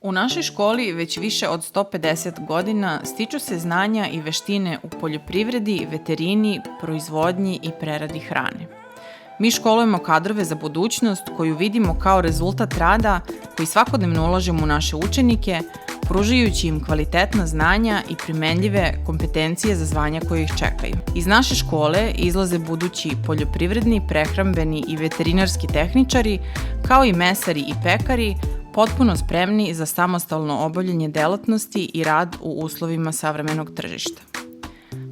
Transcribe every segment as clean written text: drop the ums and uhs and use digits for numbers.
U našoj školi već više od 150 godina stiču se znanja i veštine u poljoprivredi, veterini, proizvodnji i preradi hrane. Mi školujemo kadrove za budućnost koju vidimo kao rezultat rada koji svakodnevno ulažemo u naše učenike, pružajući im kvalitetna znanja i primenljive kompetencije za zvanja koje ih čekaju. Iz naše škole izlaze budući poljoprivredni, prehrambeni i veterinarski tehničari, kao i mesari i pekari, potpuno spremni za samostalno obavljanje delatnosti i rad u uslovima savremenog tržišta.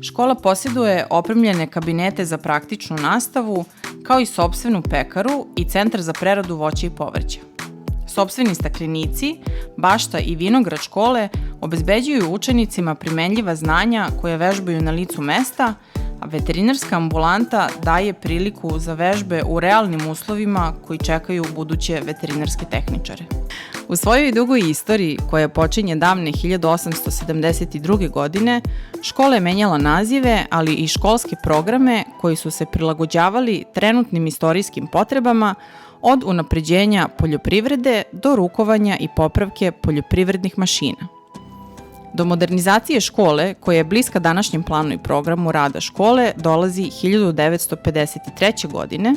Škola posjeduje opremljene kabinete za praktičnu nastavu, kao i sopstvenu pekaru i centar za preradu voća i povrća. Sopstveni staklenici, bašta i vinograd škole obezbeđuju učenicima primenljiva znanja koje vežbaju na licu mesta, a veterinarska ambulanta daje priliku za vežbe u realnim uslovima koji čekaju buduće veterinarske tehničare. U svojoj dugoj istoriji, koja počinje davne 1872. godine, škola je menjala nazive, ali i školske programe koji su se prilagođavali trenutnim istorijskim potrebama, od unapređenja poljoprivrede do rukovanja i popravke poljoprivrednih mašina. Do modernizacije škole, koja je bliska današnjem planu i programu rada škole, dolazi 1953. godine,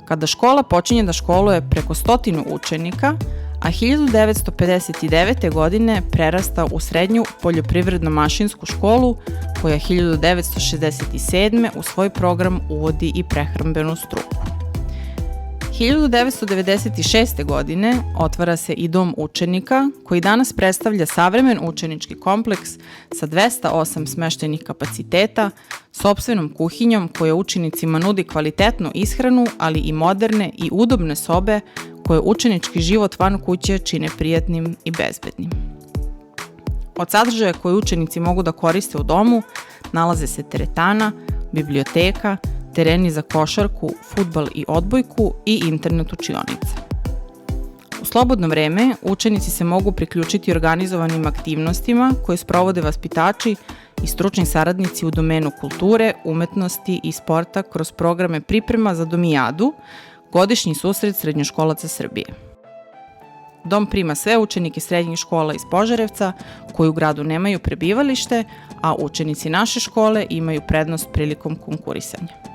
kada škola počinje da školuje preko 100 učenika, a 1959. godine prerasta u srednju poljoprivredno-mašinsku školu, koja 1967. u svoj program uvodi i prehrambenu struku. 1996. godine otvara se i Dom učenika, koji danas predstavlja savremen učenički kompleks sa 208 smeštajnih kapaciteta, sopstvenom kuhinjom koja učenicima nudi kvalitetnu ishranu, ali i moderne i udobne sobe koje učenički život van kuće čine prijatnim i bezbednim. Od sadržaja koje učenici mogu da koriste u domu nalaze se teretana, biblioteka, tereni za košarku, fudbal i odbojku i internet učionica. U slobodno vreme učenici se mogu priključiti organizovanim aktivnostima koje sprovode vaspitači i stručni saradnici u domenu kulture, umetnosti i sporta kroz programe priprema za Domijadu, godišnji susret srednjoškolaca Srbije. Dom prima sve učenike srednjih škola iz Požarevca koji u gradu nemaju prebivalište, a učenici naše škole imaju prednost prilikom konkurisanja.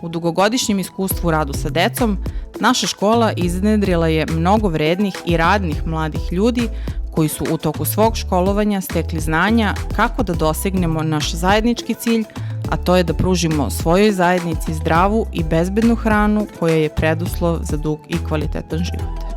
U dugogodišnjem iskustvu u radu sa decom, naša škola iznedrila je mnogo vrednih i radnih mladih ljudi koji su u toku svog školovanja stekli znanja kako da dosegnemo naš zajednički cilj, a to je da pružimo svojoj zajednici zdravu i bezbednu hranu koja je preduslov za dug i kvalitetan život.